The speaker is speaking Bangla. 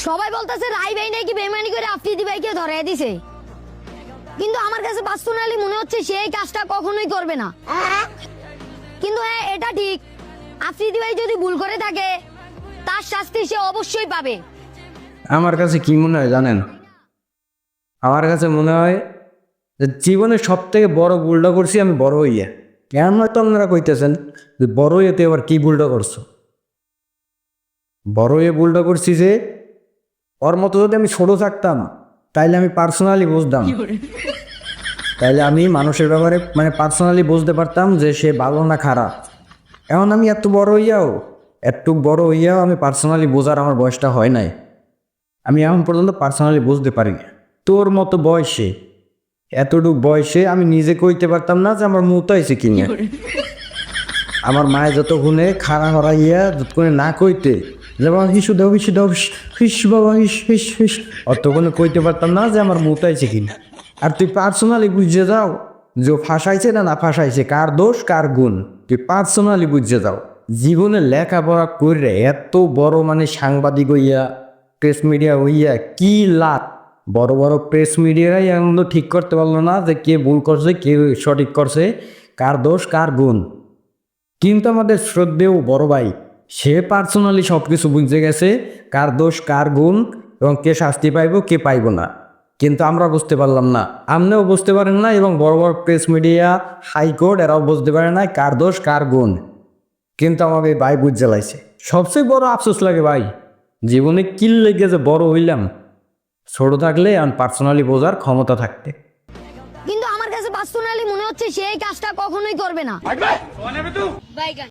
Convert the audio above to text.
সবাই বলতেছে রাই ভাই নাকি বেমানি করে আফ্রিদি ভাইকে ধরায় দিছে, কিন্তু আমার কাছে পার্সোনালি মনে হচ্ছে সে এই কাজটা কখনোই করবে না। কিন্তু হ্যাঁ, এটা ঠিক, আফ্রিদি ভাই যদি ভুল করে থাকে তার শাস্তি সে অবশ্যই পাবে। আমার কাছে কি মনে হয় জানেন? আমার কাছে মনে হয় যে জীবনের সব থেকে বড় ভুলটা করছি আমি বড় হইয়া। কেন হয়তো আপনারা কইতেছেন যে বড় হইতে এবার কি ভুলটা করছো? বড় হয়ে ভুলটা করছি যে ওর মতো যদি আমি ছোট থাকতাম তাইলে আমি পার্সোনালি বুঝতাম, তাইলে আমি মানুষের ব্যাপারে মানে পার্সোনালি বুঝতে পারতাম যে সে ভালো না খারাপ। এখন আমি এত বড় হইয়াও আমি পার্সোনালি বোঝার আমার বয়সটা হয় নাই। আমি এখন পর্যন্ত পার্সোনালি বুঝতে পারি না। তোর মতো বয়সে, এতটুক বয়সে আমি নিজে কইতে পারতাম না যে আমার মুত আইছে কিনা। আমার মায়ে যতক্ষণে খাড়া হরাইয়া যতক্ষণে না কইতে যেমন হিসু দেও হিস বাবা হিস অতক্ষণে কইতে পারতাম না যে আমার মুত আইছে কিনা। আর তুই পার্সোনালি বুঝে যাও যে ফাঁসাইছে না ফাঁসাইছে, কার দোষ কার গুণ, তুই পার্সোনালি বুঝে যাও। জীবনে লেখাপড়া করে এত বড় মানে সাংবাদিক হইয়া প্রেস মিডিয়া হইয়া কি লাভ? বড় বড় প্রেস মিডিয়ারাই এখন তো ঠিক করতে পারলো না যে কে ভুল করছে কে সঠিক করছে, কার দোষ কার গুণ। কিন্তু আমাদের শ্রদ্ধেয় বড় ভাই সে পার্সোনালি সব কিছু বুঝে গেছে, কার দোষ কার গুণ এবং কে শাস্তি পাইব কে পাইব না। কিন্তু আমরা বুঝতে পারলাম না, আপনিও বুঝতে পারেন না এবং বড় বড় প্রেস মিডিয়া হাইকোর্ট এরাও বুঝতে পারে না কার দোষ কার গুণ। কিন্তু আমাকে ভাই বুঝে লাইছে। সবচেয়ে বড় আফসোস লাগে ভাই, জীবনে কিল লেগে যে বড় হইলাম, ছোট থাকলে আর পার্সোনালি বোঝার ক্ষমতা থাকতে। কিন্তু আমার কাছে পার্সোনালি মনে হচ্ছে সে এই কাজটা কখনোই করবে না।